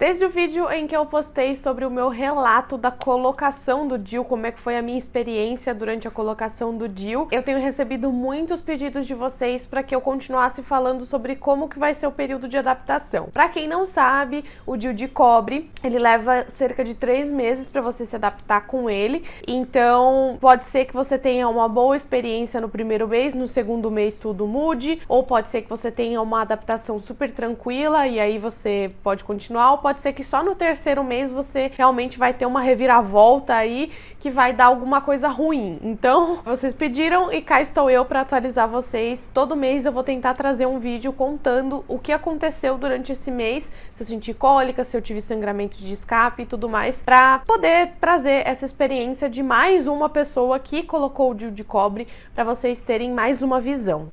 Desde o vídeo em que eu postei sobre o meu relato da colocação do DIU, como é que foi a minha experiência durante a colocação do DIU, eu tenho recebido muitos pedidos de vocês para que eu continuasse falando sobre como que vai ser o período de adaptação. Para quem não sabe, o DIU de cobre, ele leva cerca de 3 meses para você se adaptar com ele, então pode ser que você tenha uma boa experiência no primeiro mês, no segundo mês tudo mude, ou pode ser que você tenha uma adaptação super tranquila e aí você pode continuar, ou pode ser que só no terceiro mês você realmente vai ter uma reviravolta aí que vai dar alguma coisa ruim. Então, vocês pediram e cá estou eu para atualizar vocês. Todo mês eu vou tentar trazer um vídeo contando o que aconteceu durante esse mês, se eu senti cólica, se eu tive sangramentos de escape e tudo mais, para poder trazer essa experiência de mais uma pessoa que colocou o DIU de cobre para vocês terem mais uma visão.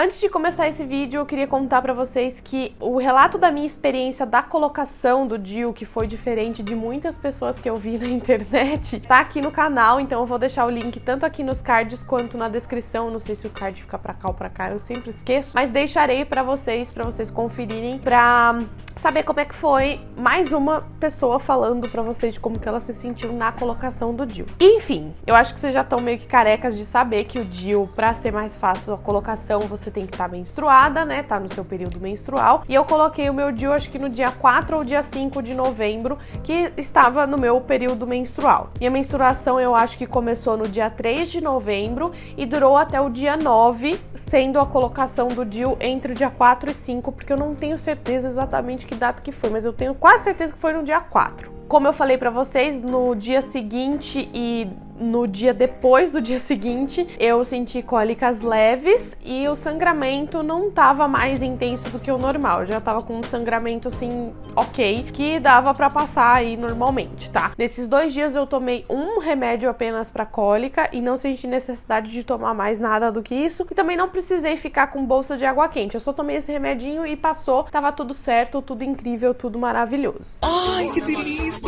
Antes de começar esse vídeo, eu queria contar pra vocês que o relato da minha experiência da colocação do DIU, que foi diferente de muitas pessoas que eu vi na internet, tá aqui no canal, então eu vou deixar o link tanto aqui nos cards quanto na descrição. Não sei se o card fica pra cá ou pra cá, eu sempre esqueço, mas deixarei pra vocês conferirem, pra saber como é que foi mais uma pessoa falando pra vocês de como que ela se sentiu na colocação do DIU. Enfim, eu acho que vocês já estão meio que carecas de saber que o DIU, pra ser mais fácil a colocação, você tem que estar menstruada, né? Tá no seu período menstrual. E eu coloquei o meu DIU, acho que no dia 4 ou dia 5 de novembro, que estava no meu período menstrual. Minha menstruação eu acho que começou no dia 3 de novembro e durou até o dia 9, sendo a colocação do DIU entre o dia 4 e 5, porque eu não tenho certeza exatamente que data que foi, mas eu tenho quase certeza que foi no dia 4. Como eu falei pra vocês, no dia seguinte e no dia depois do dia seguinte, eu senti cólicas leves e o sangramento não tava mais intenso do que o normal. Eu já tava com um sangramento assim, ok, que dava pra passar aí normalmente, tá? Nesses 2 dias eu tomei um remédio apenas pra cólica e não senti necessidade de tomar mais nada do que isso. E também não precisei ficar com bolsa de água quente. Eu só tomei esse remedinho e passou. Tava tudo certo, tudo incrível, tudo maravilhoso. Ai, que delícia!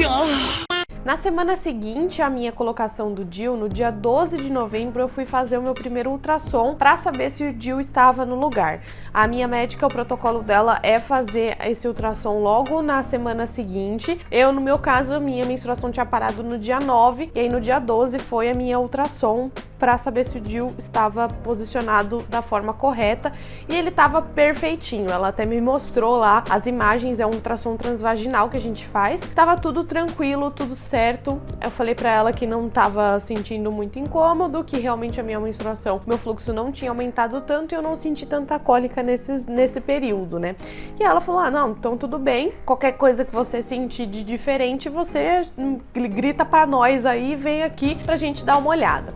Na semana seguinte à minha colocação do DIU, no dia 12 de novembro, eu fui fazer o meu primeiro ultrassom para saber se o DIU estava no lugar. A minha médica, o protocolo dela é fazer esse ultrassom logo na semana seguinte. Eu, no meu caso, a minha menstruação tinha parado no dia 9 e aí no dia 12 foi a minha ultrassom para saber se o DIU estava posicionado da forma correta e ele estava perfeitinho. Ela até me mostrou lá as imagens, é um ultrassom transvaginal que a gente faz. Tava tudo tranquilo, tudo certo. Eu falei para ela que não tava sentindo muito incômodo, que realmente a minha menstruação, meu fluxo não tinha aumentado tanto e eu não senti tanta cólica nesse período, né? E ela falou, ah, não, então tudo bem. Qualquer coisa que você sentir de diferente, você grita para nós aí, vem aqui pra gente dar uma olhada.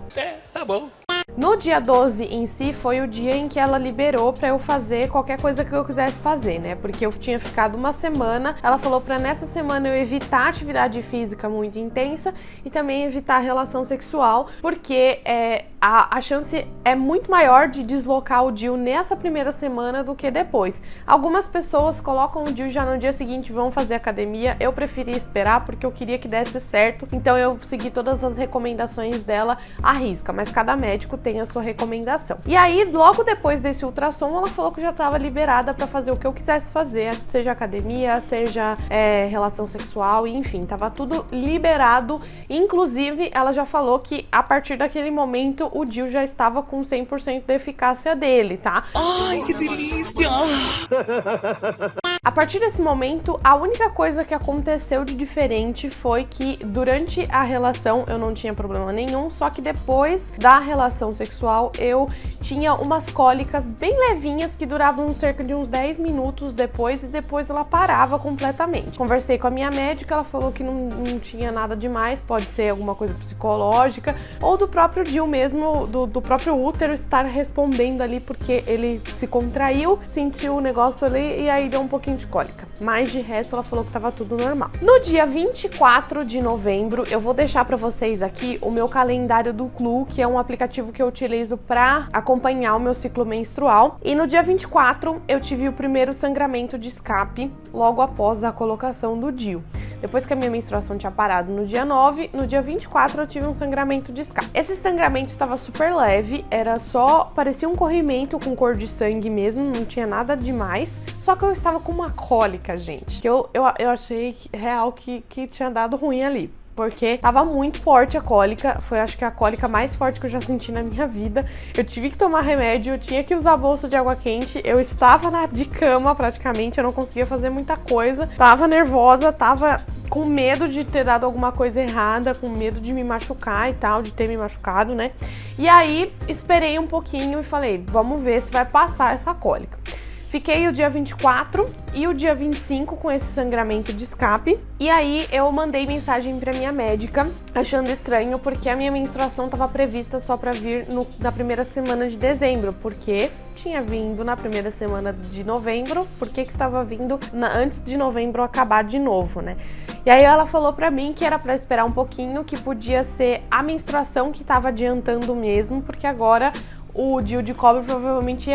Tá bom. No dia 12 em si foi o dia em que ela liberou pra eu fazer qualquer coisa que eu quisesse fazer, né? Porque eu tinha ficado uma semana, ela falou pra nessa semana eu evitar atividade física muito intensa e também evitar relação sexual, porque a chance é muito maior de deslocar o DIU nessa primeira semana do que depois. Algumas pessoas colocam o DIU já no dia seguinte, vão fazer academia. Eu preferi esperar porque eu queria que desse certo, então eu segui todas as recomendações dela à risca, mas cada médico tem a sua recomendação. E aí, logo depois desse ultrassom, ela falou que já estava liberada para fazer o que eu quisesse fazer, seja academia, seja relação sexual, enfim, tava tudo liberado. Inclusive, ela já falou que a partir daquele momento o DIU já estava com 100% da eficácia dele, tá? Ai, que delícia! A partir desse momento, a única coisa que aconteceu de diferente foi que durante a relação eu não tinha problema nenhum, só que depois da relação sexual eu tinha umas cólicas bem levinhas que duravam cerca de uns 10 minutos depois e depois ela parava completamente. Conversei com a minha médica, ela falou que não tinha nada demais, pode ser alguma coisa psicológica ou do próprio DIU mesmo, do próprio útero estar respondendo ali porque ele se contraiu, sentiu o negócio ali e aí deu um pouquinho pouquinho de cólica, mas de resto ela falou que tava tudo normal. No dia 24 de novembro, eu vou deixar pra vocês aqui o meu calendário do Clu, que é um aplicativo que eu utilizo pra acompanhar o meu ciclo menstrual. E no dia 24, eu tive o primeiro sangramento de escape, logo após a colocação do DIU. Depois que a minha menstruação tinha parado no dia 9, no dia 24 eu tive um sangramento de escape. Esse sangramento estava super leve, era só, parecia um corrimento com cor de sangue mesmo, não tinha nada demais. Só que eu estava com uma cólica, gente, que eu achei real que tinha dado ruim ali. Porque tava muito forte a cólica, foi acho que a cólica mais forte que eu já senti na minha vida. Eu tive que tomar remédio, eu tinha que usar bolsa de água quente, eu estava de cama praticamente, eu não conseguia fazer muita coisa. Tava nervosa, tava com medo de ter dado alguma coisa errada, com medo de me machucar e tal, de ter me machucado, né? E aí, esperei um pouquinho e falei, vamos ver se vai passar essa cólica. Fiquei o dia 24 e o dia 25 com esse sangramento de escape. E aí eu mandei mensagem pra minha médica, achando estranho, porque a minha menstruação estava prevista só pra vir na primeira semana de dezembro, porque tinha vindo na primeira semana de novembro, por que estava vindo antes de novembro acabar de novo, né? E aí ela falou pra mim que era pra esperar um pouquinho, que podia ser a menstruação que estava adiantando mesmo, porque agora o DIU de cobre provavelmente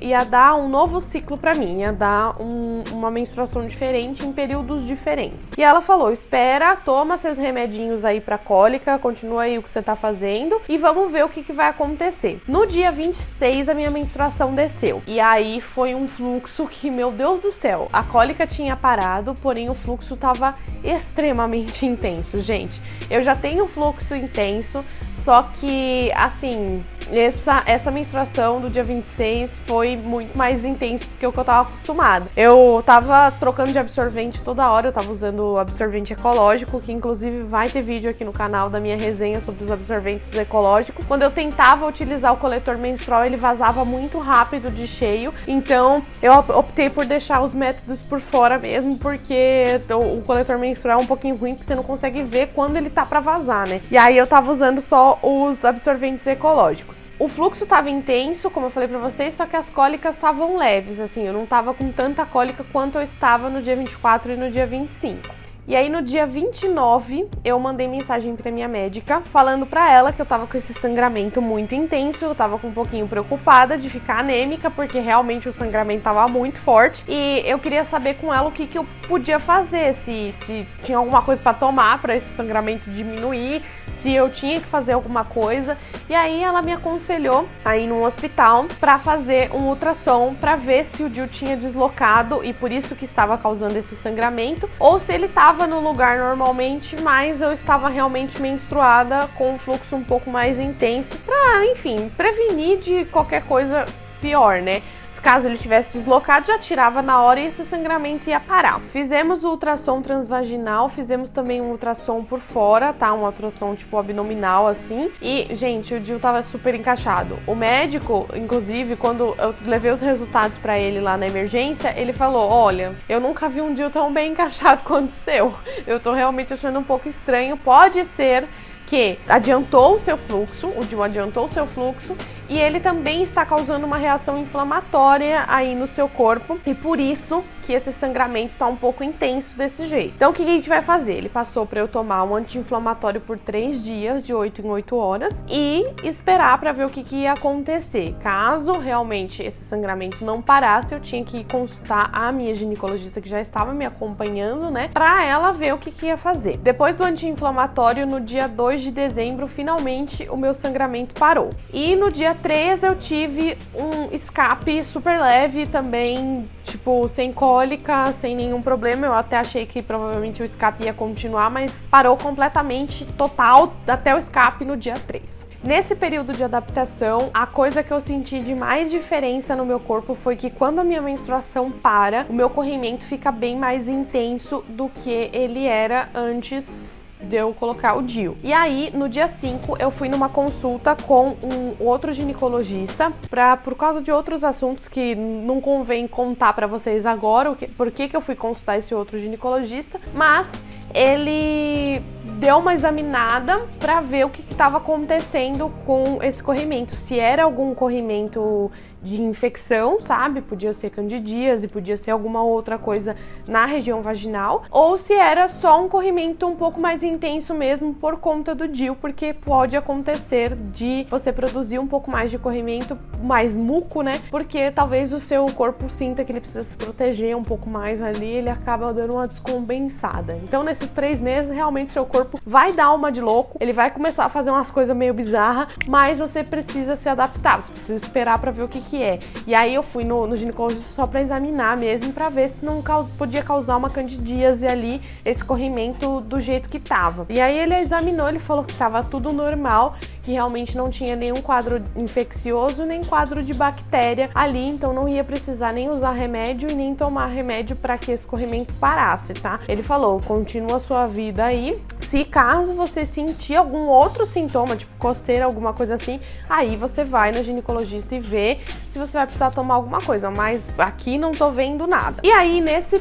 ia dar um novo ciclo pra mim, ia dar uma menstruação diferente em períodos diferentes. E ela falou, espera, toma seus remedinhos aí pra cólica, continua aí o que você tá fazendo e vamos ver o que vai acontecer. No dia 26 a minha menstruação desceu e aí foi um fluxo que, meu Deus do céu, a cólica tinha parado, porém o fluxo tava extremamente intenso, gente. Eu já tenho fluxo intenso, só que, assim, essa menstruação do dia 26 foi muito mais intensa do que o que eu tava acostumada. Eu tava trocando de absorvente toda hora, eu tava usando absorvente ecológico, que inclusive vai ter vídeo aqui no canal da minha resenha sobre os absorventes ecológicos. Quando eu tentava utilizar o coletor menstrual, ele vazava muito rápido de cheio, então eu optei por deixar os métodos por fora mesmo, porque o coletor menstrual é um pouquinho ruim, porque você não consegue ver quando ele tá pra vazar, né? E aí eu tava usando só os absorventes ecológicos. O fluxo tava intenso, como eu falei pra vocês, só que as cólicas estavam leves, assim, eu não tava com tanta cólica quanto eu estava no dia 24 e no dia 25. E aí no dia 29 eu mandei mensagem pra minha médica falando pra ela que eu tava com esse sangramento muito intenso, eu tava com um pouquinho preocupada de ficar anêmica, porque realmente o sangramento tava muito forte e eu queria saber com ela o que eu podia fazer, se tinha alguma coisa pra tomar pra esse sangramento diminuir, se eu tinha que fazer alguma coisa. E aí ela me aconselhou a ir num hospital pra fazer um ultrassom pra ver se o DIU tinha deslocado e por isso que estava causando esse sangramento, ou se ele estava no lugar normalmente, mas eu estava realmente menstruada com um fluxo um pouco mais intenso pra, enfim, prevenir de qualquer coisa pior, né? Caso ele tivesse deslocado, já tirava na hora e esse sangramento ia parar. Fizemos o ultrassom transvaginal, fizemos também um ultrassom por fora, tá? Um ultrassom tipo abdominal, assim. E, gente, o DIU tava super encaixado. O médico, inclusive, quando eu levei os resultados pra ele lá na emergência, ele falou, olha, eu nunca vi um DIU tão bem encaixado quanto o seu. Eu tô realmente achando um pouco estranho. Pode ser que adiantou o seu fluxo, o DIU adiantou o seu fluxo, e ele também está causando uma reação inflamatória aí no seu corpo, e por isso que esse sangramento está um pouco intenso desse jeito. Então o que a gente vai fazer? Ele passou para eu tomar um anti-inflamatório por 3 dias, de 8 em 8 horas, e esperar para ver o que ia acontecer. Caso realmente esse sangramento não parasse, eu tinha que consultar a minha ginecologista que já estava me acompanhando, né, para ela ver o que ia fazer. Depois do anti-inflamatório, no dia 2 de dezembro, finalmente o meu sangramento parou. E no dia 3 eu tive um escape super leve também, tipo, sem cólica, sem nenhum problema. Eu até achei que provavelmente o escape ia continuar, mas parou completamente, total, até o escape no dia 3. Nesse período de adaptação, a coisa que eu senti de mais diferença no meu corpo foi que quando a minha menstruação para, o meu corrimento fica bem mais intenso do que ele era antes de eu colocar o DIU. E aí, no dia 5, eu fui numa consulta com um outro ginecologista por causa de outros assuntos que não convém contar pra vocês agora, por que eu fui consultar esse outro ginecologista, mas ele deu uma examinada pra ver o que estava acontecendo com esse corrimento, se era algum corrimento de infecção, sabe? Podia ser candidíase, podia ser alguma outra coisa na região vaginal, ou se era só um corrimento um pouco mais intenso mesmo por conta do DIU, porque pode acontecer de você produzir um pouco mais de corrimento, mais muco, né? Porque talvez o seu corpo sinta que ele precisa se proteger um pouco mais ali, ele acaba dando uma descompensada. Então, nesses 3 meses, realmente seu corpo vai dar uma de louco, ele vai começar a fazer umas coisas meio bizarras, mas você precisa se adaptar, você precisa esperar pra ver o que é. E aí eu fui no ginecologista só pra examinar mesmo, pra ver se não podia causar uma candidíase ali, esse corrimento do jeito que tava. E aí ele examinou, ele falou que tava tudo normal, que realmente não tinha nenhum quadro infeccioso, nem quadro de bactéria ali, então não ia precisar nem usar remédio e nem tomar remédio para que esse corrimento parasse, tá? Ele falou, continua a sua vida aí, se caso você sentir algum outro sintoma, tipo coceira, alguma coisa assim, aí você vai no ginecologista e vê se você vai precisar tomar alguma coisa, mas aqui não tô vendo nada. E aí, nesse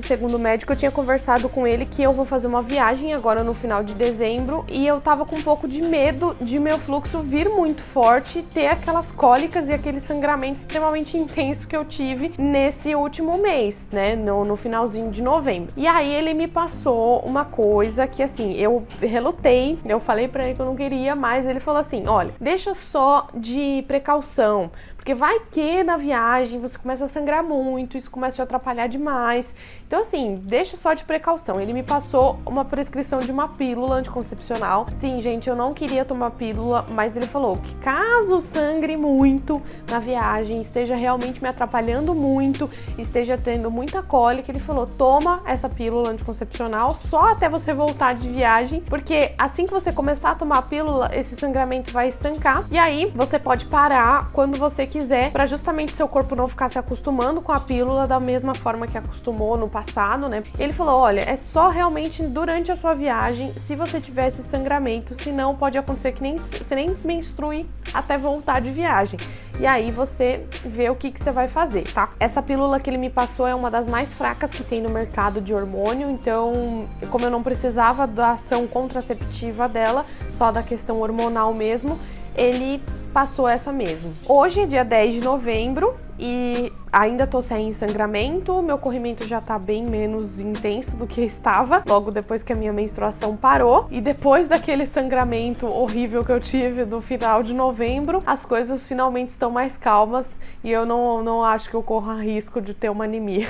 segundo médico, eu tinha conversado com ele que eu vou fazer uma viagem agora no final de dezembro e eu tava com um pouco de medo de meu fluxo vir muito forte e ter aquelas cólicas e aquele sangramento extremamente intenso que eu tive nesse último mês, né, no finalzinho de novembro. E aí ele me passou uma coisa que, assim, eu relutei, eu falei pra ele que eu não queria, mas ele falou assim, olha, deixa só de precaução, porque vai que na viagem você começa a sangrar muito, isso começa a te atrapalhar demais. Então, assim, deixa só de precaução. Ele me passou uma prescrição de uma pílula anticoncepcional. Sim, gente, eu não queria tomar pílula, mas ele falou que caso sangre muito na viagem, esteja realmente me atrapalhando muito, esteja tendo muita cólica, ele falou, toma essa pílula anticoncepcional só até você voltar de viagem, porque assim que você começar a tomar a pílula, esse sangramento vai estancar, e aí você pode parar quando você quiser, para justamente seu corpo não ficar se acostumando com a pílula da mesma forma que acostumou no passado, né? Ele falou, olha, é só realmente durante a sua viagem, se você tiver esse sangramento, senão pode acontecer que você nem menstrue até voltar de viagem. E aí você vê o que você vai fazer, tá? Essa pílula que ele me passou é uma das mais fracas que tem no mercado de hormônio, então, como eu não precisava da ação contraceptiva dela, só da questão hormonal mesmo, ele passou essa mesmo. Hoje é dia 10 de novembro e ainda tô sem sangramento, meu corrimento já tá bem menos intenso do que estava, logo depois que a minha menstruação parou, e depois daquele sangramento horrível que eu tive do final de novembro, as coisas finalmente estão mais calmas e eu não acho que eu corro risco de ter uma anemia,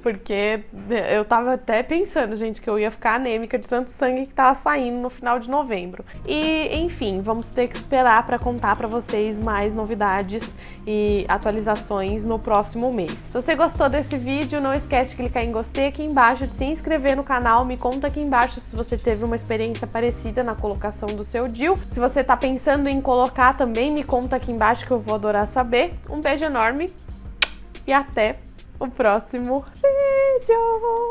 porque eu tava até pensando, gente, que eu ia ficar anêmica de tanto sangue que tava saindo no final de novembro. E, enfim, vamos ter que esperar para contar para vocês mais novidades e atualizações no próximo mês. Se você gostou desse vídeo, não esquece de clicar em gostei aqui embaixo, de se inscrever no canal, me conta aqui embaixo se você teve uma experiência parecida na colocação do seu DIU. Se você tá pensando em colocar também, me conta aqui embaixo que eu vou adorar saber. Um beijo enorme e até o próximo vídeo!